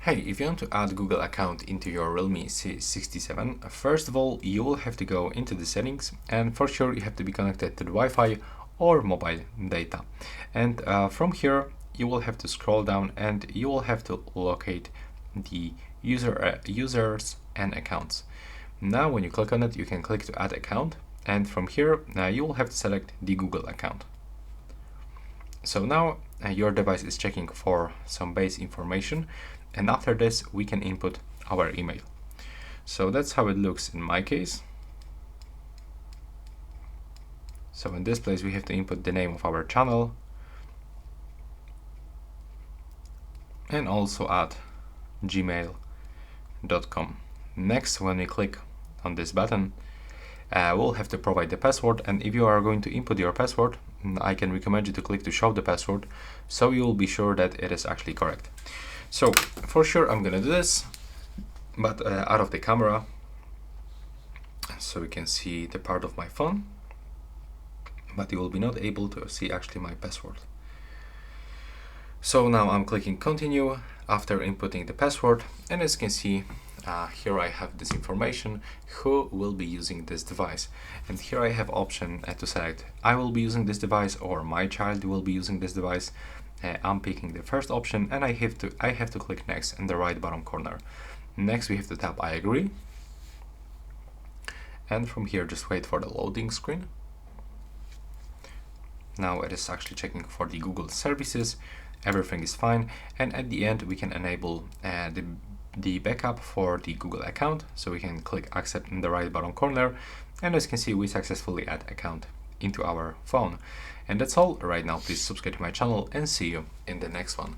Hey, if you want to add Google account into your Realme C67, first of all, you will have to go into the settings, and for sure you have to be connected to the Wi-Fi or mobile data. And from here, you will have to scroll down and you will have to locate the users and accounts. Now, when you click on it, you can click to add account, and from here, you will have to select the Google account. So now your device is checking for some base information, and after this we can input our email. So that's how it looks in my case. So in this place we have to input the name of our channel and also add gmail.com. Next, when we click on this button, we'll have to provide the password, and if you are going to input your password, I can recommend you to click to show the password so you will be sure that it is actually correct. So for sure I'm gonna do this, but out of the camera, so you can see the part of my phone, but you will be not able to see actually my password. So now I'm clicking continue after inputting the password, and as you can see, here I have this information, who will be using this device. And here I have option to select I will be using this device or my child will be using this device. I'm picking the first option, and I have to click next in the right bottom corner. Next we have to tap I agree, and from here just wait for the loading screen. Now it is actually checking for the Google services. Everything is fine, and at the end we can enable the backup for the Google account, so we can click accept in the right bottom corner, and as you can see we successfully add account into our phone. And that's all right now. Please subscribe to my channel and see you in the next one.